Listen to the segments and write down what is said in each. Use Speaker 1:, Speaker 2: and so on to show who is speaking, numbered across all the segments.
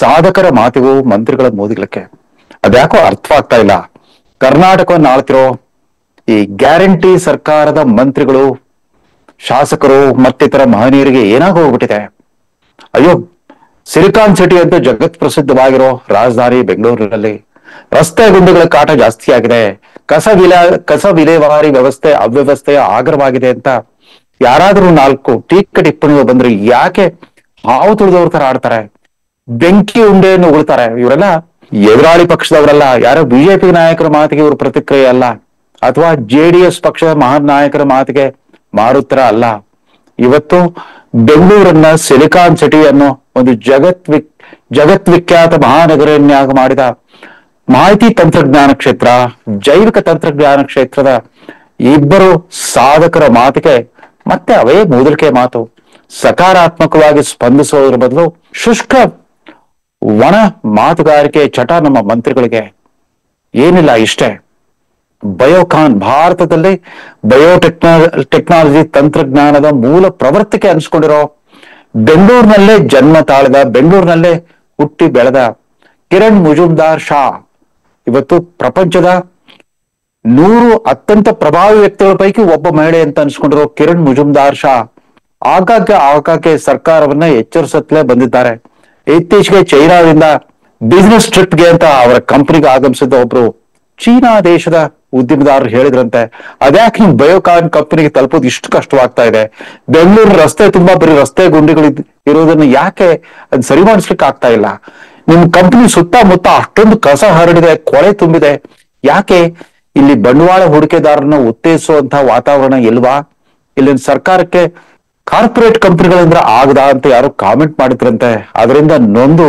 Speaker 1: ಸಾಧಕರ ಮಾತಿಗೂ ಮಂತ್ರಿಗಳ ಮೋದಿಗಳಕ್ಕೆ ಅದ್ಯಾಕೋ ಅರ್ಥವಾಗ್ತಾ ಇಲ್ಲ. ಕರ್ನಾಟಕವನ್ನು ಆಳ್ತಿರೋ ಈ ಗ್ಯಾರಂಟಿ ಸರ್ಕಾರದ ಮಂತ್ರಿಗಳು, ಶಾಸಕರು ಮತ್ತಿತರ ಮಹನೀಯರಿಗೆ ಏನಾಗ ಹೋಗ್ಬಿಟ್ಟಿದೆ. ಅಯ್ಯೋ, ಸಿಲಿಕಾನ್ ಸಿಟಿ ಅಂತ ಜಗತ್ ಪ್ರಸಿದ್ಧವಾಗಿರೋ ರಾಜಧಾನಿ ಬೆಂಗಳೂರಿನಲ್ಲಿ ರಸ್ತೆ ಗುಂಡಿಗಳ ಕಾಟ ಜಾಸ್ತಿ ಆಗಿದೆ, ಕಸ ವಿಲೇವಾರಿ ವ್ಯವಸ್ಥೆ ಅವ್ಯವಸ್ಥೆಯ ಆಗರವಾಗಿದೆ ಅಂತ ಯಾರಾದ್ರೂ 4 ಟೀಕೆ ಟಿಪ್ಪಣಿಗಳು ಬಂದ್ರೆ ಯಾಕೆ ಹಾವು ತುಳಿದವ್ರ ತರ ಆಡ್ತಾರೆ, ಬೆಂಕಿ ಉಂಡೆಯನ್ನು ಉಳ್ತಾರೆ. ಇವರೆಲ್ಲ ಎದುರಾಳಿ ಪಕ್ಷದವರಲ್ಲ, ಯಾರೋ ಬಿಜೆಪಿ ನಾಯಕರ ಮಾತಿಗೆ ಇವರು ಪ್ರತಿಕ್ರಿಯೆ ಅಲ್ಲ, ಅಥವಾ JDS ಪಕ್ಷದ ಮಹಾನ್ ನಾಯಕರ ಮಾತಿಗೆ ಮಾರುತ್ತರ ಅಲ್ಲ. ಇವತ್ತು ಬೆಂಗಳೂರನ್ನ ಸಿಲಿಕಾನ್ ಸಿಟಿ ಅನ್ನೋ ಒಂದು ಜಗತ್ವಿಖ್ಯಾತ ಮಹಾನಗರನ್ಯಾಗ ಮಾಡಿದ ಮಾಹಿತಿ ತಂತ್ರಜ್ಞಾನ ಕ್ಷೇತ್ರ, ಜೈವಿಕ ತಂತ್ರಜ್ಞಾನ ಕ್ಷೇತ್ರದ ಇಬ್ಬರು ಸಾಧಕರ ಮಾತಿಗೆ ಮತ್ತೆ ಅವೇ ಮೂದಲಿಕೆ ಮಾತು. ಸಕಾರಾತ್ಮಕವಾಗಿ ಸ್ಪಂದಿಸೋದ್ರ ಬದಲು ಶುಷ್ಕ ಒಣ ಮಾತುಗಾರಿಕೆ ಚಟ ನಮ್ಮ ಮಂತ್ರಿಗಳಿಗೆ. ಏನಿಲ್ಲ, ಇಷ್ಟೇ. ಬಯೋಕಾನ್, ಭಾರತದಲ್ಲಿ ಟೆಕ್ನಾಲಜಿ ತಂತ್ರಜ್ಞಾನದ ಮೂಲ ಪ್ರವರ್ತಕ್ಕೆ ಅನ್ಸ್ಕೊಂಡಿರೋ, ಬೆಂಗಳೂರಿನಲ್ಲೇ ಜನ್ಮ ತಾಳಿದ, ಬೆಂಗಳೂರಿನಲ್ಲೇ ಹುಟ್ಟಿ ಬೆಳೆದ ಕಿರಣ್ ಮುಜುಮ್ದಾರ್ ಶಾ ಇವತ್ತು ಪ್ರಪಂಚದ 100 ಅತ್ಯಂತ ಪ್ರಭಾವಿ ವ್ಯಕ್ತಿಗಳ ಪೈಕಿ ಒಬ್ಬ ಮಹಿಳೆ ಅಂತ ಅನ್ಸ್ಕೊಂಡಿರೋ ಕಿರಣ್ ಮುಜುಮ್ದಾರ್ ಶಾ ಆಗಾಗ್ಗೆ ಸರ್ಕಾರವನ್ನ ಎಚ್ಚರಿಸುತ್ತಲೇ ಬಂದಿದ್ದಾರೆ. ಇತ್ತೀಚೆಗೆ ಚೈನಾದಿಂದ ಬಿಸಿನೆಸ್ ಟ್ರಿಪ್ಗೆ ಅಂತ ಅವರ ಕಂಪನಿಗೆ ಆಗಮಿಸಿದ ಒಬ್ರು ಚೀನಾ ದೇಶದ ಉದ್ಯಮದಾರರು ಹೇಳಿದ್ರಂತೆ, ಅದ್ಯಾಕೆ ನಿಮ್ ಬಯೋಕಾನ್ ಕಂಪನಿಗೆ ತಲುಪೋದು ಇಷ್ಟು ಕಷ್ಟವಾಗ್ತಾ ಇದೆ, ಬೆಂಗಳೂರು ರಸ್ತೆ ತುಂಬಾ ಬರೀ ರಸ್ತೆ ಗುಂಡಿಗಳು ಇರೋದನ್ನ ಯಾಕೆ ಅದ್ ಸರಿ ಮಾಡಿಸ್ಲಿಕ್ಕೆ ಆಗ್ತಾ ಇಲ್ಲ, ನಿಮ್ ಕಂಪನಿ ಸುತ್ತಮುತ್ತ ಅಷ್ಟೊಂದು ಕಸ ಹರಡಿದೆ, ಕೊಳೆ ತುಂಬಿದೆ, ಯಾಕೆ ಇಲ್ಲಿ ಬಂಡವಾಳ ಹೂಡಿಕೆದಾರರನ್ನ ಉತ್ತೇಜಿಸುವಂತಹ ವಾತಾವರಣ ಇಲ್ವಾ, ಇಲ್ಲಿನ ಸರ್ಕಾರಕ್ಕೆ ಕಾರ್ಪೊರೇಟ್ ಕಂಪನಿಗಳಿಂದ ಆಗದಾ ಅಂತ ಯಾರು ಕಾಮೆಂಟ್ ಮಾಡಿದ್ರಂತೆ. ಅದರಿಂದ ನೊಂದು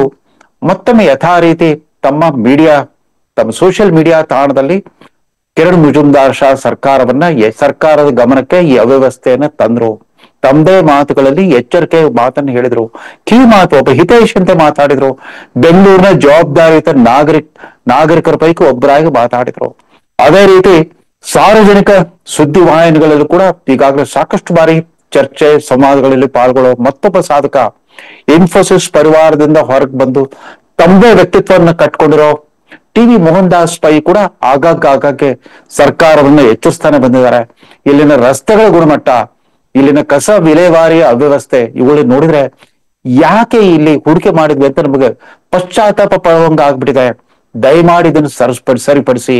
Speaker 1: ಮತ್ತೊಮ್ಮೆ ಯಥಾ ರೀತಿ ತಮ್ಮ ಸೋಷಿಯಲ್ ಮೀಡಿಯಾ ತಾಣದಲ್ಲಿ ಕಿರಣ್ ಮುಜುಮ್ದಾರ್ ಶಾ ಸರ್ಕಾರದ ಗಮನಕ್ಕೆ ಈ ಅವ್ಯವಸ್ಥೆಯನ್ನ ತಂದ್ರು. ತಮ್ಮದೇ ಮಾತುಗಳಲ್ಲಿ ಎಚ್ಚರಿಕೆ ಮಾತನ್ನು ಹೇಳಿದ್ರು. ಕೀ ಮಾತು, ಒಬ್ಬ ಹಿತೈಷಿಯಂತೆ ಮಾತಾಡಿದ್ರು. ಬೆಂಗಳೂರಿನ ಜವಾಬ್ದಾರಿಯುತ ನಾಗರಿಕರ ಪೈಕಿ ಒಬ್ಬರಾಗಿ ಮಾತಾಡಿದ್ರು. ಅದೇ ರೀತಿ ಸಾರ್ವಜನಿಕ ಸುದ್ದಿವಾಹಿನಿಗಳಲ್ಲೂ ಕೂಡ ಈಗಾಗಲೇ ಸಾಕಷ್ಟು ಬಾರಿ ಚರ್ಚೆ ಸಂವಾದಗಳಲ್ಲಿ ಪಾಲ್ಗೊಳ್ಳೋ ಮತ್ತೊಬ್ಬ ಸಾಧಕ, ಇನ್ಫೋಸಿಸ್ ಪರಿವಾರದಿಂದ ಹೊರಗೆ ಬಂದು ತಮ್ಮದೇ ವ್ಯಕ್ತಿತ್ವವನ್ನ ಕಟ್ಕೊಂಡಿರೋ ಟಿವಿ ಮೋಹನ್ ದಾಸ್ ಪೈ ಕೂಡ ಆಗಾಗ್ಗೆ ಸರ್ಕಾರವನ್ನ ಎಚ್ಚರಿಸ್ತಾನೆ ಬಂದಿದ್ದಾರೆ. ಇಲ್ಲಿನ ರಸ್ತೆಗಳ ಗುಣಮಟ್ಟ, ಇಲ್ಲಿನ ಕಸ ವಿಲೇವಾರಿಯ ಅವ್ಯವಸ್ಥೆ ಇವುಗಳನ್ನ ನೋಡಿದ್ರೆ ಯಾಕೆ ಇಲ್ಲಿ ಹೂಡಿಕೆ ಮಾಡಿದ್ವಿ ಅಂತ ನಮಗೆ ಪಶ್ಚಾತ್ತಾಪ ಪಡುವಂಗ ಆಗ್ಬಿಟ್ಟಿದೆ. ದಯಮಾಡಿ ಇದನ್ನು ಸರಿಪಡಿಸಿ,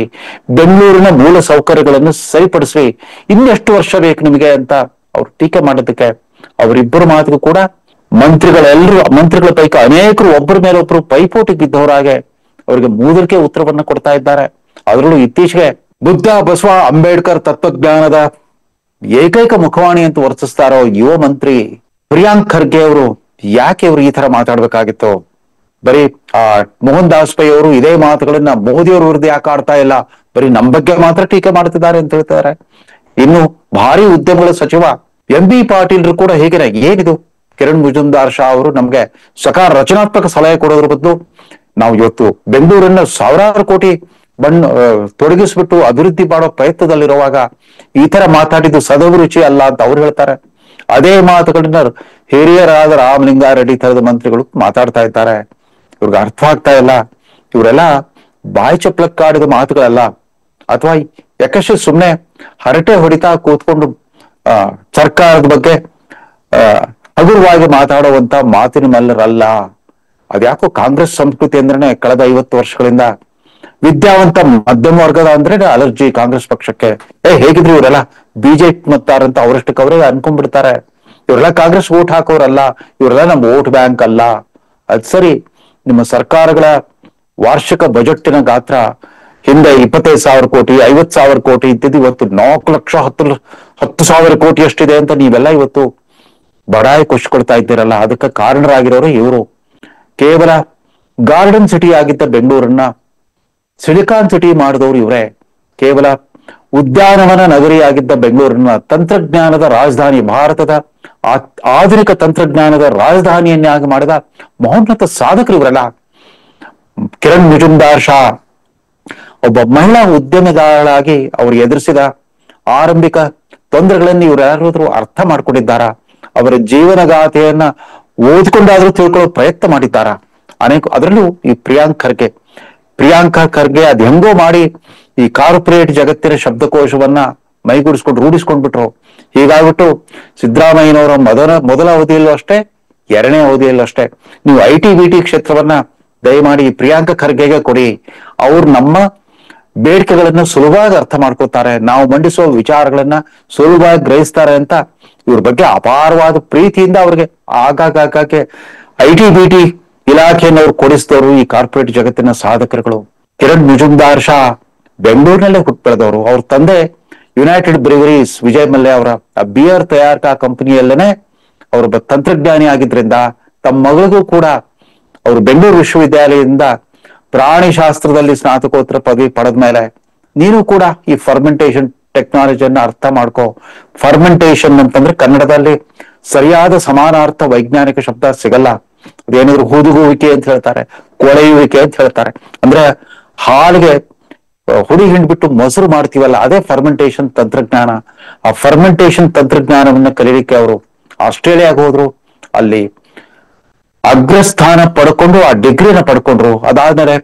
Speaker 1: ಬೆಂಗಳೂರಿನ ಮೂಲ ಸೌಕರ್ಯಗಳನ್ನು ಸರಿಪಡಿಸಿ, ಇನ್ನೆಷ್ಟು ವರ್ಷ ಬೇಕು ನಿಮಗೆ ಅಂತ ಅವ್ರು ಟೀಕೆ ಮಾಡೋದಕ್ಕೆ ಅವರಿಬ್ಬರು ಮಾತಿಗೂ ಕೂಡ ಮಂತ್ರಿಗಳ ಪೈಕಿ ಅನೇಕರು ಒಬ್ಬರ ಮೇಲೆ ಒಬ್ರು ಪೈಪೋಟಿ ಬಿದ್ದವರಾಗೆ ಅವರಿಗೆ ಮೂದಲಿಕೆ ಉತ್ತರವನ್ನ ಕೊಡ್ತಾ ಇದ್ದಾರೆ. ಅದರಲ್ಲೂ ಇತ್ತೀಚೆಗೆ ಬುದ್ಧ ಬಸವ ಅಂಬೇಡ್ಕರ್ ತತ್ವಜ್ಞಾನದ ಏಕೈಕ ಮುಖವಾಣಿ ಅಂತ ವರ್ತಿಸ್ತಾರೋ ಯುವ ಮಂತ್ರಿ ಪ್ರಿಯಾಂಕ್ ಖರ್ಗೆ ಅವರು ಯಾಕೆ ಇವರು ಈ ತರ ಮಾತಾಡ್ಬೇಕಾಗಿತ್ತು? ಬರೀ ಮೋಹನ್ ದಾಸ್ ಪೈ ಅವರು ಇದೇ ಮಾತುಗಳನ್ನ ಮೋದಿಯವರು ವಿರುದ್ಧ ಯಾಕೆ ಆಡ್ತಾ ಇಲ್ಲ, ಬರೀ ನಮ್ ಬಗ್ಗೆ ಮಾತ್ರ ಟೀಕೆ ಮಾಡ್ತಿದ್ದಾರೆ ಅಂತ ಹೇಳ್ತಾರೆ. ಇನ್ನು ಭಾರಿ ಉದ್ಯಮಗಳ ಸಚಿವ MB ಪಾಟೀಲ್ರು ಕೂಡ ಹೇಗಿದೆ, ಏನಿದು ಕಿರಣ್ ಮುಜುಮ್ದಾರ್ ಶಾ ಅವರು ನಮ್ಗೆ ರಚನಾತ್ಮಕ ಸಲಹೆ ಕೊಡೋದ್ರ ಬದಲು ನಾವು ಇವತ್ತು ಬೆಂಗಳೂರನ್ನ ಸಾವಿರಾರು ಕೋಟಿ ತೊಡಗಿಸ್ಬಿಟ್ಟು ಅಭಿವೃದ್ಧಿ ಮಾಡೋ ಪ್ರಯತ್ನದಲ್ಲಿರುವಾಗ ಈ ತರ ಮಾತಾಡಿದ್ದು ಸದಭಿರುಚಿ ಅಲ್ಲ ಅಂತ ಅವ್ರು ಹೇಳ್ತಾರೆ. ಅದೇ ಮಾತುಗಳನ್ನ ಹಿರಿಯರಾದ ರಾಮಲಿಂಗಾರೆಡ್ಡಿ ತರದ ಮಂತ್ರಿಗಳು ಮಾತಾಡ್ತಾ ಇದ್ದಾರೆ. ಇವ್ರಿಗೆ ಅರ್ಥವಾಗ್ತಾ ಇಲ್ಲ. ಇವರೆಲ್ಲ ಬಾಯಿ ಚಪ್ಲಕ್ಕಾಡಿದ ಮಾತುಗಳಲ್ಲ, ಅಥವಾ ಯಾಕಷ್ಟು ಸುಮ್ನೆ ಹರಟೆ ಹೊಡಿತಾ ಕೂತ್ಕೊಂಡು ಸರ್ಕಾರದ ಬಗ್ಗೆ ಹಗುರವಾಗಿ ಮಾತಾಡುವಂತ ಮಾತಿನ ಮಲ್ಲರಲ್ಲ. ಅದ್ಯಾಕೋ ಕಾಂಗ್ರೆಸ್ ಸಂಸ್ಕೃತಿ ಅಂದ್ರೇನೆ ಕಳೆದ 50 ವರ್ಷಗಳಿಂದ ವಿದ್ಯಾವಂತ ಮಧ್ಯಮ ವರ್ಗದ ಅಂದ್ರೆ ಅಲರ್ಜಿ ಕಾಂಗ್ರೆಸ್ ಪಕ್ಷಕ್ಕೆ. ಹೇಗಿದ್ರು ಇವರೆಲ್ಲ ಬಿಜೆಪಿ ಮತ್ತಾರಂತ ಅವರಷ್ಟಕ್ಕೆ ಅವರೇ ಅನ್ಕೊಂಡ್ಬಿಡ್ತಾರೆ. ಇವರೆಲ್ಲ ಕಾಂಗ್ರೆಸ್ ವೋಟ್ ಹಾಕೋರಲ್ಲ, ಇವರೆಲ್ಲ ನಮ್ಮ ವೋಟ್ ಬ್ಯಾಂಕ್ ಅಲ್ಲ. ಅದ್ ಸರಿ, ನಿಮ್ಮ ಸರ್ಕಾರಗಳ ವಾರ್ಷಿಕ ಬಜೆಟ್ಟಿನ ಗಾತ್ರ ಹಿಂದೆ 25,000 ಕೋಟಿ 50,000 ಕೋಟಿ ಇದ್ದಿದ್ದು ಇವತ್ತು 4,10,000 ಕೋಟಿ ಅಷ್ಟಿದೆ ಅಂತ ನೀವೆಲ್ಲ ಇವತ್ತು ಬಡಾಯಿ ಕೊಡ್ತಾ ಇದ್ದೀರಲ್ಲ. ಅದಕ್ಕೆ ಕಾರಣರಾಗಿರೋರು ಇವರು. ಕೇವಲ ಗಾರ್ಡನ್ ಸಿಟಿ ಆಗಿದ್ದ ಬೆಂಗಳೂರನ್ನ ಸಿಲಿಕಾನ್ ಸಿಟಿ ಮಾಡಿದವರು ಇವರೇ. ಕೇವಲ ಉದ್ಯಾನವನ ನಗರಿಯಾಗಿದ್ದ ಬೆಂಗಳೂರನ್ನ ತಂತ್ರಜ್ಞಾನದ ರಾಜಧಾನಿ, ಭಾರತದ ಆಧುನಿಕ ತಂತ್ರಜ್ಞಾನದ ರಾಜಧಾನಿಯನ್ನಾಗಿ ಮಾಡಿದ ಮಹೋನ್ನತ ಸಾಧಕರು ಇವರಲ್ಲ. ಕಿರಣ್ ಮುಜುಮ್ದಾರ್ ಶಾ ಒಬ್ಬ ಮಹಿಳಾ ಉದ್ಯಮಿದಾರಳಾಗಿ ಅವರು ಎದುರಿಸಿದ ಆರಂಭಿಕ ತೊಂದರೆಗಳನ್ನು ಇವರು ಯಾರಾದ್ರೂ ಅರ್ಥ ಮಾಡ್ಕೊಂಡಿದ್ದಾರಾ? ಅವರ ಜೀವನಗಾಥೆಯನ್ನ ಓದ್ಕೊಂಡಾದ್ರೂ ತಿಳ್ಕೊಳ್ಳೋ ಪ್ರಯತ್ನ ಮಾಡಿದ್ದಾರಾ? ಅದರಲ್ಲೂ ಈ ಪ್ರಿಯಾಂಕಾ ಖರ್ಗೆ ಅದ್ ಹೆಂಗೋ ಮಾಡಿ ಈ ಕಾರ್ಪೊರೇಟ್ ಜಗತ್ತಿನ ಶಬ್ದಕೋಶವನ್ನ ಮೈಗೂಡಿಸ್ಕೊಂಡು ರೂಢಿಸ್ಕೊಂಡ್ಬಿಟ್ರು. ಹೀಗಾಗ್ಬಿಟ್ಟು ಸಿದ್ದರಾಮಯ್ಯನವರ ಮೊದಲ ಅವಧಿಯಲ್ಲೂ ಅಷ್ಟೇ, ಎರಡನೇ ಅವಧಿಯಲ್ಲೂ ಅಷ್ಟೇ, ನೀವು IT-BT ಕ್ಷೇತ್ರವನ್ನ ದಯಮಾಡಿ ಪ್ರಿಯಾಂಕಾ ಖರ್ಗೆಗೆ ಕೊಡಿ. ಅವ್ರು ನಮ್ಮ ಬೇಡಿಕೆಗಳನ್ನ ಸುಲಭವಾಗಿ ಅರ್ಥ ಮಾಡ್ಕೋತಾರೆ, ನಾವು ಮಂಡಿಸುವ ವಿಚಾರಗಳನ್ನ ಸುಲಭವಾಗಿ ಗ್ರಹಿಸ್ತಾರೆ ಅಂತ ಇವ್ರ ಬಗ್ಗೆ ಅಪಾರವಾದ ಪ್ರೀತಿಯಿಂದ ಅವ್ರಿಗೆ ಆಗಾಗ್ಗೆ IT-BT ಇಲಾಖೆಯನ್ನವ್ರು ಕೊಡಿಸಿದವರು ಈ ಕಾರ್ಪೊರೇಟ್ ಜಗತ್ತಿನ ಸಾಧಕರುಗಳು. ಕಿರಣ್ ಮುಜುಮ್ದಾರ್ ಶಾ ಬೆಂಗಳೂರಿನಲ್ಲೇ ಹುಟ್ಟು ಬೆಳೆದವರು. ಅವ್ರ ತಂದೆ ಯುನೈಟೆಡ್ ಬ್ರಿವರೀಸ್ ವಿಜಯ್ ಮಲ್ಯ ಅವರ ಬಿಯರ್ ತಯಾರಕಾ ಕಂಪನಿಯಲ್ಲೇನೆ ಅವರೊಬ್ಬ ತಂತ್ರಜ್ಞಾನಿ ಆಗಿದ್ರಿಂದ ತಮ್ಮ ಮಗಳಿಗೂ ಕೂಡ ಅವರು ಬೆಂಗಳೂರು ವಿಶ್ವವಿದ್ಯಾಲಯದಿಂದ ಪ್ರಾಣಿಶಾಸ್ತ್ರದಲ್ಲಿ ಸ್ನಾತಕೋತ್ತರ ಪದವಿ ಪಡೆದ ಮೇಲೆ ನೀನು ಕೂಡ ಈ ಫರ್ಮೆಂಟೇಶನ್ ಟೆಕ್ನಾಲಜಿಯನ್ನ ಅರ್ಥ ಮಾಡ್ಕೋ. ಫರ್ಮೆಂಟೇಶನ್ ಅಂತಂದ್ರೆ ಕನ್ನಡದಲ್ಲಿ ಸರಿಯಾದ ಸಮಾನಾರ್ಥ ವೈಜ್ಞಾನಿಕ ಶಬ್ದ ಸಿಗಲ್ಲ. ಅದೇನಾದ್ರು ಹುದುಗುವಿಕೆ ಅಂತ ಹೇಳ್ತಾರೆ, ಕೊಳೆಯುವಿಕೆ ಅಂತ ಹೇಳ್ತಾರೆ. ಅಂದ್ರೆ ಹಾಲಿಗೆ ಹುಡಿ ಹಿಂಡ್ಬಿಟ್ಟು ಮೊಸರು ಮಾಡ್ತೀವಲ್ಲ, ಅದೇ ಫರ್ಮೆಂಟೇಶನ್ ತಂತ್ರಜ್ಞಾನ. ಆ ಫರ್ಮೆಂಟೇಶನ್ ತಂತ್ರಜ್ಞಾನವನ್ನ ಕಲೀಲಿಕ್ಕೆ ಅವರು ಆಸ್ಟ್ರೇಲಿಯಾಗ ಹೋದ್ರು, ಅಲ್ಲಿ ಅಗ್ರಸ್ಥಾನ ಪಡ್ಕೊಂಡು ಆ ಡಿಗ್ರಿನ ಪಡ್ಕೊಂಡ್ರು. ಅದಾದ್ಮೇಲೆ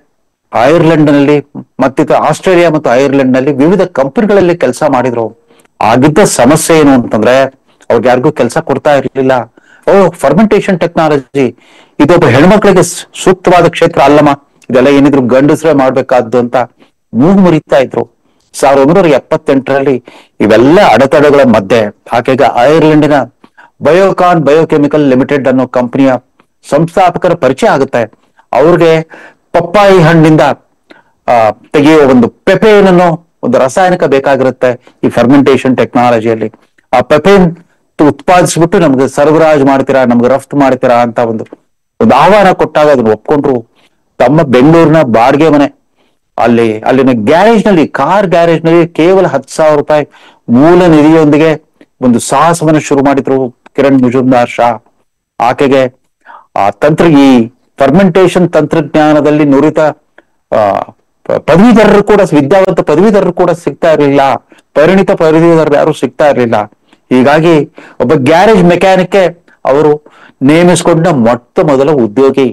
Speaker 1: ಐರ್ಲೆಂಡ್ ನಲ್ಲಿ ಮತ್ತಿತರ ಆಸ್ಟ್ರೇಲಿಯಾ ಮತ್ತು ಐರ್ಲೆಂಡ್ ನಲ್ಲಿ ವಿವಿಧ ಕಂಪನಿಗಳಲ್ಲಿ ಕೆಲಸ ಮಾಡಿದ್ರು. ಆಗಿದ್ದ ಸಮಸ್ಯೆ ಏನು ಅಂತಂದ್ರೆ ಅವ್ರಿಗೆ ಯಾರಿಗೂ ಕೆಲಸ ಕೊಡ್ತಾ ಇರ್ಲಿಲ್ಲ. ಫರ್ಮೆಂಟೇಶನ್ ಟೆಕ್ನಾಲಜಿ ಇದೊಬ್ಬ ಹೆಣ್ಮಕ್ಳಿಗೆ ಸೂಕ್ತವಾದ ಕ್ಷೇತ್ರ ಅಲ್ಲಮ್ಮ, ಇದೆಲ್ಲ ಏನಿದ್ರು ಗಂಡಸ್ರೇ ಮಾಡ್ಬೇಕಾದ್ದು ಅಂತ ಮೂಗು ಮುರಿತಾ ಇದ್ರು. 1978ರಲ್ಲಿ ಇವೆಲ್ಲ ಅಡೆತಡೆಗಳ ಮಧ್ಯೆ ಆಕೆಗೆ ಐರ್ಲೆಂಡಿನ ಬಯೋಕಾನ್ ಬಯೋಕೆಮಿಕಲ್ ಲಿಮಿಟೆಡ್ ಅನ್ನೋ ಕಂಪನಿಯ ಸಂಸ್ಥಾಪಕರ ಪರಿಚಯ ಆಗುತ್ತೆ. ಅವ್ರಿಗೆ ಪಪ್ಪಾಯಿ ಹಣ್ಣಿಂದ ತೆಗೆಯುವ ಒಂದು ಪೆಪೇನ್ ಅನ್ನೋ ಒಂದು ರಾಸಾಯನಿಕ ಬೇಕಾಗಿರುತ್ತೆ ಈ ಫರ್ಮೆಂಟೇಶನ್ ಟೆಕ್ನಾಲಜಿಯಲ್ಲಿ. ಆ ಪೆಪೇನ್ ಉತ್ಪಾದಿಸ್ಬಿಟ್ಟು ನಮ್ಗೆ ಸರಬರಾಜು ಮಾಡ್ತೀರಾ, ನಮ್ಗೆ ರಫ್ತು ಮಾಡ್ತೀರಾ ಅಂತ ಒಂದು ಆಹ್ವಾನ ಕೊಟ್ಟಾಗ ಅದನ್ನ ಒಪ್ಕೊಂಡ್ರು. ತಮ್ಮ ಬೆಂಗಳೂರಿನ ಬಾಡಿಗೆ ಮನೆ ಅಲ್ಲಿನ ಗ್ಯಾರೇಜ್ ನಲ್ಲಿ, ಕಾರ್ ಗ್ಯಾರೇಜ್ ನಲ್ಲಿ ಕೇವಲ 10,000 ರೂಪಾಯಿ ಮೂಲ ನಿಧಿಯೊಂದಿಗೆ ಒಂದು ಸಾಹಸವನ್ನು ಶುರು ಮಾಡಿದ್ರು ಕಿರಣ್ ಮುಜುಮ್ದಾರ್ ಶಾ. ಆಕೆಗೆ ಈ ಫರ್ಮೆಂಟೇಶನ್ ತಂತ್ರಜ್ಞಾನದಲ್ಲಿ ನುರಿತ ಪದವೀಧರರು ಕೂಡ, ವಿದ್ಯಾವಂತ ಪದವೀಧರರು ಕೂಡ ಸಿಗ್ತಾ ಇರಲಿಲ್ಲ, ಪರಿಣಿತ ಪದವೀಧರರು ಯಾರು ಸಿಗ್ತಾ ಇರಲಿಲ್ಲ. ಹೀಗಾಗಿ ಒಬ್ಬ ಗ್ಯಾರೇಜ್ ಮೆಕ್ಯಾನಿಕ್ಗೆ ಅವರು ನೇಮಿಸಿಕೊಂಡ ಮೊದಲ ಉದ್ಯೋಗಿ.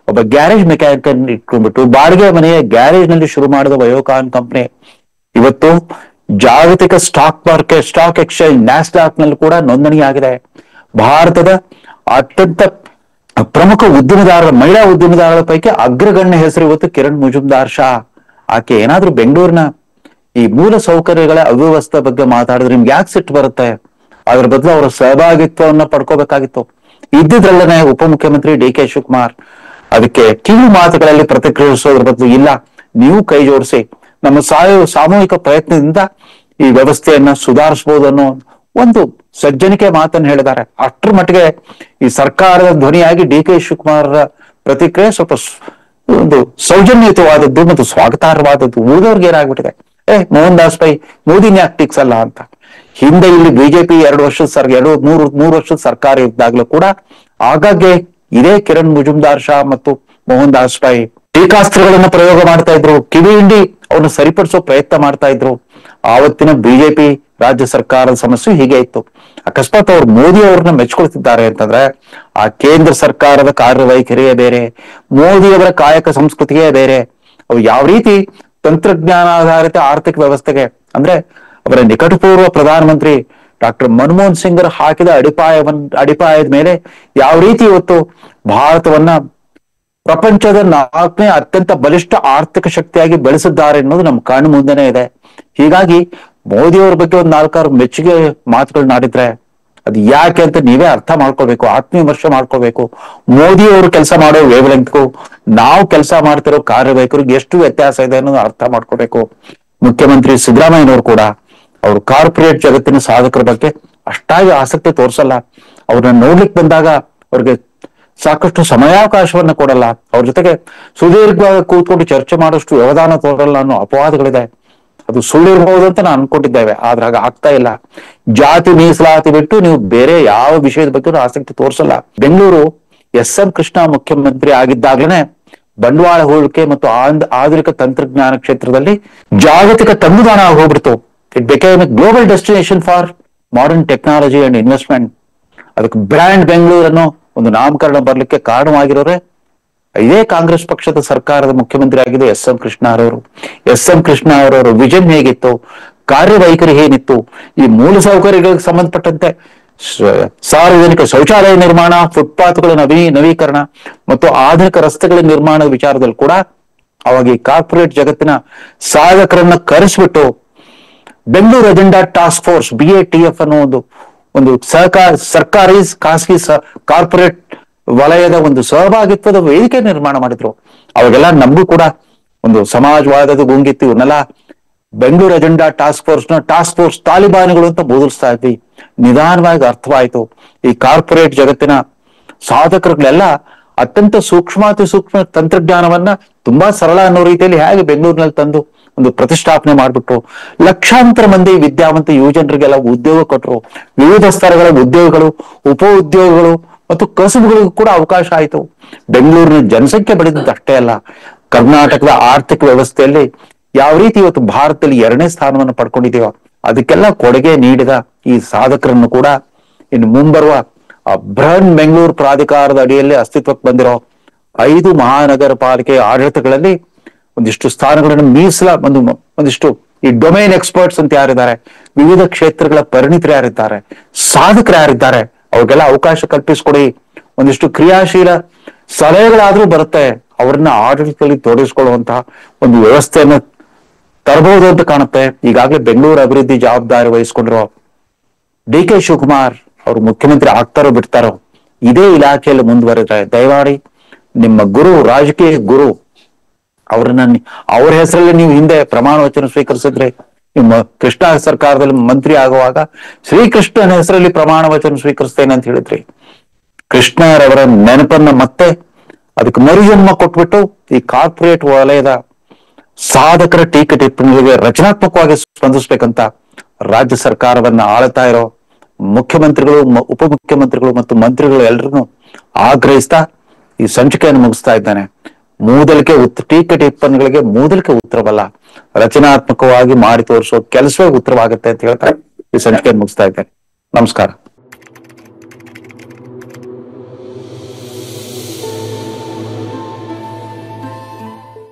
Speaker 1: ಒಬ್ಬ ಗ್ಯಾರೇಜ್ ಮೆಕ್ಯಾನಿಕ್ ಅನ್ನು ಇಟ್ಕೊಂಡ್ಬಿಟ್ಟು ಬಾಡಿಗೆ ಮನೆಯ ಗ್ಯಾರೇಜ್ ನಲ್ಲಿ ಶುರು ಮಾಡಿದ ಬಯೋಕಾನ್ ಕಂಪನಿ ಇವತ್ತು ಜಾಗತಿಕ ಸ್ಟಾಕ್ ಎಕ್ಸ್ಚೇಂಜ್ ನ್ಯಾಸ್ಡಾಕ್ ನಲ್ಲಿ ಕೂಡ ನೋಂದಣಿಯಾಗಿದೆ. ಭಾರತದ ಅತ್ಯಂತ ಪ್ರಮುಖ ಮಹಿಳಾ ಉದ್ಯಮಿದಾರರ ಪೈಕಿ ಅಗ್ರಗಣ್ಯ ಹೆಸರು ಇವತ್ತು ಕಿರಣ್ ಮುಜುಮ್ದಾರ್ ಶಾ. ಆಕೆ ಏನಾದ್ರೂ ಬೆಂಗಳೂರಿನ ಈ ಮೂಲ ಸೌಕರ್ಯಗಳ ಅವ್ಯವಸ್ಥೆ ಬಗ್ಗೆ ಮಾತಾಡಿದ್ರೆ ನಿಮ್ಗೆ ಯಾಕೆ ಸಿಟ್ಟು ಬರುತ್ತೆ? ಅದ್ರ ಬದಲು ಅವರ ಸಹಭಾಗಿತ್ವವನ್ನ ಪಡ್ಕೋಬೇಕಾಗಿತ್ತು. ಇದ್ದಿದ್ರಲ್ಲೇ ಉಪಮುಖ್ಯಮಂತ್ರಿ DK ಶಿವಕುಮಾರ್ ಅದಕ್ಕೆ ಕಿವಿ ಮಾತುಗಳಲ್ಲಿ ಪ್ರತಿಕ್ರಿಯಿಸೋದ್ರ ಬದಲು ಇಲ್ಲ, ನೀವು ಕೈ ಜೋಡಿಸಿ ನಮ್ಮ ಸಾಮೂಹಿಕ ಪ್ರಯತ್ನದಿಂದ ಈ ವ್ಯವಸ್ಥೆಯನ್ನ ಸುಧಾರಿಸಬಹುದು ಅನ್ನೋ ಒಂದು ಸಜ್ಜನಿಕೆ ಮಾತನ್ನು ಹೇಳಿದ್ದಾರೆ. ಅಷ್ಟರ ಮಟ್ಟಿಗೆ ಈ ಸರ್ಕಾರದ ಧ್ವನಿಯಾಗಿ DK ಶಿವಕುಮಾರ್ ಪ್ರತಿಕ್ರಿಯೆ ಸ್ವಲ್ಪ ಒಂದು ಸೌಜನ್ಯಯುತವಾದದ್ದು ಮತ್ತು ಸ್ವಾಗತಾರ್ಹವಾದದ್ದು. ಉಳಿದವ್ರಿಗೆ ಏನಾಗ್ಬಿಟ್ಟಿದೆ, ಮೋಹನ್ ದಾಸ್ ಪೈ ಮೋದಿನ ಯಾಕೆ ಟೀಕ್ಸಲ್ಲ ಅಂತ. ಹಿಂದೆ ಇಲ್ಲಿ ಬಿಜೆಪಿ 3 ವರ್ಷದ ಸರ್ಕಾರ ಇದ್ದಾಗಲೂ ಕೂಡ ಆಗಾಗ್ಗೆ ಇದೇ ಕಿರಣ್ ಮುಜುಮ್ದಾರ್ ಶಾ ಮತ್ತು ಮೋಹನ್ ದಾಸ್ ಪೈ ಟೀಕಾಸ್ತ್ರಗಳನ್ನ ಪ್ರಯೋಗ ಮಾಡ್ತಾ ಇದ್ರು, ಕಿವಿ ಹಿಂಡಿ ಅವ್ರನ್ನ ಸರಿಪಡಿಸೋ ಪ್ರಯತ್ನ ಮಾಡ್ತಾ ಇದ್ರು. ಆವತ್ತಿನ ಬಿಜೆಪಿ ರಾಜ್ಯ ಸರ್ಕಾರದ ಸಮಸ್ಯೆ ಹೀಗೆ ಇತ್ತು. ಅಕಸ್ಮಾತ್ ಅವ್ರು ಮೋದಿ ಅವ್ರನ್ನ ಮೆಚ್ಕೊಳ್ತಿದ್ದಾರೆ ಅಂತಂದ್ರೆ ಆ ಕೇಂದ್ರ ಸರ್ಕಾರದ ಕಾರ್ಯವೈಖರಿಯೇ ಬೇರೆ, ಮೋದಿಯವರ ಕಾಯಕ ಸಂಸ್ಕೃತಿಯೇ ಬೇರೆ. ಅವು ಯಾವ ರೀತಿ ತಂತ್ರಜ್ಞಾನಾಧಾರಿತ ಆರ್ಥಿಕ ವ್ಯವಸ್ಥೆಗೆ, ಅಂದ್ರೆ ಅವರ ನಿಕಟಪೂರ್ವ ಪ್ರಧಾನಮಂತ್ರಿ ಡಾಕ್ಟರ್ ಮನಮೋಹನ್ ಸಿಂಗ್ ಹಾಕಿದ ಅಡಿಪಾಯದ ಮೇಲೆ ಯಾವ ರೀತಿ ಇವತ್ತು ಭಾರತವನ್ನ ಪ್ರಪಂಚದ 4ನೇ ಅತ್ಯಂತ ಬಲಿಷ್ಠ ಆರ್ಥಿಕ ಶಕ್ತಿಯಾಗಿ ಬೆಳೆಸಿದ್ದಾರೆ ಅನ್ನೋದು ನಮ್ಮ ಕಣ್ಣು ಮುಂದೆನೆ ಇದೆ. ಹೀಗಾಗಿ ಮೋದಿಯವರ ಬಗ್ಗೆ ಒಂದು 4-6 ಮೆಚ್ಚುಗೆ ಮಾತುಗಳನ್ನಾಡಿದ್ರೆ ಅದು ಯಾಕೆ ಅಂತ ನೀವೇ ಅರ್ಥ ಮಾಡ್ಕೋಬೇಕು, ಆತ್ಮವಿಮರ್ಶೆ ಮಾಡ್ಕೋಬೇಕು. ಮೋದಿ ಅವರು ಕೆಲಸ ಮಾಡೋ ವೇವ್ಲೆಂತ್ಗೂ ನಾವು ಕೆಲಸ ಮಾಡ್ತಿರೋ ಕಾರ್ಯವೈಖರಿಗೆ ಎಷ್ಟು ವ್ಯತ್ಯಾಸ ಇದೆ ಅನ್ನೋದು ಅರ್ಥ ಮಾಡ್ಕೋಬೇಕು. ಮುಖ್ಯಮಂತ್ರಿ ಸಿದ್ದರಾಮಯ್ಯನವರು ಕೂಡ ಅವರು ಕಾರ್ಪೊರೇಟ್ ಜಗತ್ತಿನ ಸಾಧಕರ ಬಗ್ಗೆ ಅಷ್ಟಾಗಿ ಆಸಕ್ತಿ ತೋರಿಸಲ್ಲ. ಅವ್ರನ್ನ ನೋಡ್ಲಿಕ್ಕೆ ಬಂದಾಗ ಅವ್ರಿಗೆ ಸಾಕಷ್ಟು ಸಮಯಾವಕಾಶವನ್ನ ಕೊಡಲ್ಲ, ಅವ್ರ ಜೊತೆಗೆ ಸುದೀರ್ಘವಾಗಿ ಕೂತ್ಕೊಂಡು ಚರ್ಚೆ ಮಾಡೋಷ್ಟು ವ್ಯವಧಾನ ತೋರಲ್ಲ ಅನ್ನೋ ಅಪವಾದಗಳಿದೆ. ಅದು ಸುಳ್ಳಿರ್ಬಹುದು ಅಂತ ನಾನು ಅನ್ಕೊಂಡಿದ್ದೇವೆ, ಆದ್ರೆ ಹಾಗೆ ಆಗ್ತಾ ಇಲ್ಲ. ಜಾತಿ ಮೀಸಲಾತಿ ಬಿಟ್ಟು ನೀವು ಬೇರೆ ಯಾವ ವಿಷಯದ ಬಗ್ಗೆ ಆಸಕ್ತಿ ತೋರಿಸಲ್ಲ. ಬೆಂಗಳೂರು SM ಕೃಷ್ಣ ಮುಖ್ಯಮಂತ್ರಿ ಆಗಿದ್ದಾಗ್ಲೇನೆ ಬಂಡವಾಳ ಹೂಡಿಕೆ ಮತ್ತು ಆಧುನಿಕ ತಂತ್ರಜ್ಞಾನ ಕ್ಷೇತ್ರದಲ್ಲಿ ಜಾಗತಿಕ ತಂಗುದಾಣ ಹೋಗ್ಬಿಡ್ತು. It became a global destination for modern technology and investment. ಅದಕ್ಕೆ ಬ್ರ್ಯಾಂಡ್ ಬೆಂಗಳೂರು ಅನ್ನೋ ಒಂದು ನಾಮಕರಣ ಬರ್ಲಿಕ್ಕೆ ಕಾರಣವಾಗಿರೋರೆ ಇದೇ ಕಾಂಗ್ರೆಸ್ ಪಕ್ಷದ ಸರ್ಕಾರದ ಮುಖ್ಯಮಂತ್ರಿ ಆಗಿದೆ ಎಸ್ ಎಂ ಕೃಷ್ಣ ಅವರವರು. ಎಸ್ ಎಂ ಕೃಷ್ಣ ಅವರವರ ವಿಷನ್ ಹೇಗಿತ್ತು, ಕಾರ್ಯವೈಖರಿ ಏನಿತ್ತು, ಈ ಮೂಲ ಸೌಕರ್ಯಗಳಿಗೆ ಸಂಬಂಧಪಟ್ಟಂತೆ ಸಾರ್ವಜನಿಕ ಶೌಚಾಲಯ ನಿರ್ಮಾಣ, ಫುಟ್ಪಾತ್ಗಳ ನವೀಕರಣ ಮತ್ತು ಆಧುನಿಕ ರಸ್ತೆಗಳ ನಿರ್ಮಾಣದ ವಿಚಾರದಲ್ಲಿ ಕೂಡ ಅವಾಗ ಈ ಕಾರ್ಪೊರೇಟ್ ಜಗತ್ತಿನ ಸಾಧಕರನ್ನ ಕರೆಸ್ಬಿಟ್ಟು Bengaluru agenda task force BATF ಅನ್ನೋ ಒಂದು ಸರ್ಕಾರಿ ಖಾಸಗಿ ಕಾರ್ಪೊರೇಟ್ ವಲಯದ ಒಂದು ಸಹಭಾಗಿತ್ವದ ವೇದಿಕೆ ನಿರ್ಮಾಣ ಮಾಡಿದ್ರು. ಅವಾಗೆಲ್ಲ ನಮಗೂ ಕೂಡ ಒಂದು ಸಮಾಜವಾದದ ಗುಂಗಿತ್ತು. ಇವನ್ನೆಲ್ಲ ಬೆಂಗಳೂರು ಅಜೆಂಡಾ ಟಾಸ್ಕ್ ಫೋರ್ಸ್ ತಾಲಿಬಾನಿಗಳು ಅಂತ ಬೋಧಿಸ್ತಾ ಇದ್ವಿ. ನಿಧಾನವಾಗಿ ಅರ್ಥವಾಯ್ತು ಈ ಕಾರ್ಪೊರೇಟ್ ಜಗತ್ತಿನ ಸಾಧಕರುಗಳೆಲ್ಲ ಅತ್ಯಂತ ಸೂಕ್ಷ್ಮಾತಿ ಸೂಕ್ಷ್ಮ ತಂತ್ರಜ್ಞಾನವನ್ನ ತುಂಬಾ ಸರಳ ಅನ್ನೋ ರೀತಿಯಲ್ಲಿ ಹೇಗೆ ಬೆಂಗಳೂರಿನಲ್ಲಿ ತಂದು ಒಂದು ಪ್ರತಿಷ್ಠಾಪನೆ ಮಾಡ್ಬಿಟ್ಟು ಲಕ್ಷಾಂತರ ಮಂದಿ ವಿದ್ಯಾವಂತ ಯುವಜನರಿಗೆಲ್ಲ ಉದ್ಯೋಗ ಕೊಟ್ಟರು. ವಿವಿಧ ಸ್ತರಗಳ ಉದ್ಯೋಗಗಳು, ಉಪ ಉದ್ಯೋಗಗಳು ಮತ್ತು ಕಸುಬುಗಳಿಗೂ ಕೂಡ ಅವಕಾಶ ಆಯಿತು. ಬೆಂಗಳೂರಿನ ಜನಸಂಖ್ಯೆ ಬೆಳೆದಿದ್ದು ಅಷ್ಟೇ ಅಲ್ಲ, ಕರ್ನಾಟಕದ ಆರ್ಥಿಕ ವ್ಯವಸ್ಥೆಯಲ್ಲಿ ಯಾವ ರೀತಿ ಇವತ್ತು ಭಾರತದಲ್ಲಿ 2ನೇ ಸ್ಥಾನವನ್ನು ಪಡ್ಕೊಂಡಿದೆಯೋ ಅದಕ್ಕೆಲ್ಲ ಕೊಡುಗೆ ನೀಡಿದ ಈ ಸಾಧಕರನ್ನು ಕೂಡ ಇನ್ನು ಮುಂಬರುವ ಬೃಹನ್ ಬೆಂಗಳೂರು ಪ್ರಾಧಿಕಾರದ ಅಡಿಯಲ್ಲಿ ಅಸ್ತಿತ್ವಕ್ಕೆ ಬಂದಿರೋ 5 ಮಹಾನಗರ ಪಾಲಿಕೆ ಆಡಳಿತಗಳಲ್ಲಿ ಒಂದಿಷ್ಟು ಸ್ಥಾನಗಳನ್ನು ಒಂದಿಷ್ಟು ಈ ಡೊಮೈನ್ ಎಕ್ಸ್ಪರ್ಟ್ಸ್ ಅಂತ ಯಾರಿದ್ದಾರೆ, ವಿವಿಧ ಕ್ಷೇತ್ರಗಳ ಪರಿಣಿತರು ಯಾರಿದ್ದಾರೆ, ಸಾಧಕರು ಯಾರಿದ್ದಾರೆ, ಅವ್ರಿಗೆಲ್ಲ ಅವಕಾಶ ಕಲ್ಪಿಸ್ಕೊಡಿ. ಒಂದಿಷ್ಟು ಕ್ರಿಯಾಶೀಲ ಸಲಹೆಗಳಾದ್ರೂ ಬರುತ್ತೆ, ಅವ್ರನ್ನ ಆಡಳಿತದಲ್ಲಿ ತೊಡಗಿಸ್ಕೊಳ್ಳುವಂತಹ ಒಂದು ವ್ಯವಸ್ಥೆಯನ್ನ ತರಬಹುದು ಅಂತ ಕಾಣುತ್ತೆ. ಈಗಾಗಲೇ ಬೆಂಗಳೂರು ಅಭಿವೃದ್ಧಿ ಜವಾಬ್ದಾರಿ ವಹಿಸ್ಕೊಂಡಿರೋ DK ಶಿವಕುಮಾರ್ ಅವರು ಮುಖ್ಯಮಂತ್ರಿ ಆಗ್ತಾರೋ ಬಿಡ್ತಾರೋ ಇದೇ ಇಲಾಖೆಯಲ್ಲಿ ಮುಂದುವರೆದ್ರೆ ದಯಮಾಡಿ ನಿಮ್ಮ ಗುರು, ರಾಜಕೀಯ ಗುರು ಅವ್ರ ಹೆಸರಲ್ಲಿ ನೀವು ಹಿಂದೆ ಪ್ರಮಾಣ ವಚನ ಸ್ವೀಕರಿಸಿದ್ರೆ, ನಿಮ್ಮ ಕೃಷ್ಣ ಸರ್ಕಾರದಲ್ಲಿ ಮಂತ್ರಿ ಆಗುವಾಗ ಶ್ರೀಕೃಷ್ಣನ ಹೆಸರಲ್ಲಿ ಪ್ರಮಾಣ ವಚನ ಸ್ವೀಕರಿಸ್ತೇನೆ ಅಂತ ಹೇಳಿದ್ರಿ. ಕೃಷ್ಣರವರ ನೆನಪನ್ನ ಮತ್ತೆ ಅದಕ್ಕೆ ಮರುಜನ್ಮ ಕೊಟ್ಬಿಟ್ಟು ಈ ಕಾರ್ಪೊರೇಟ್ ವಲಯದ ಸಾಧಕರ ಟೀಕೆ ಟಿಪ್ಪಣಿಗಳಿಗೆ ರಚನಾತ್ಮಕವಾಗಿ ಸ್ಪಂದಿಸ್ಬೇಕಂತ ರಾಜ್ಯ ಸರ್ಕಾರವನ್ನ ಆಳ್ತಾ ಇರೋ ಮುಖ್ಯಮಂತ್ರಿಗಳು, ಉಪಮುಖ್ಯಮಂತ್ರಿಗಳು ಮತ್ತು ಮಂತ್ರಿಗಳು ಎಲ್ಲರನ್ನು ಆಗ್ರಹಿಸ್ತಾ ಈ ಸಂಚಿಕೆಯನ್ನು ಮುಗಿಸ್ತಾ ಇದ್ದಾನೆ. ಟೀಕೆ ಟಿಪ್ಪಣಿಗಳಿಗೆ ಮೂದಲಿಕೆ ಉತ್ತರವಲ್ಲ, ರಚನಾತ್ಮಕವಾಗಿ ಮಾಡಿ ತೋರಿಸೋ ಕೆಲಸವೇ ಉತ್ತರವಾಗುತ್ತೆ ಅಂತ ಹೇಳ್ತಾ ಈ ಸಂಚಿಕೆಯನ್ನು ಮುಗಿಸ್ತಾ ಇದ್ದೇನೆ. ನಮಸ್ಕಾರ.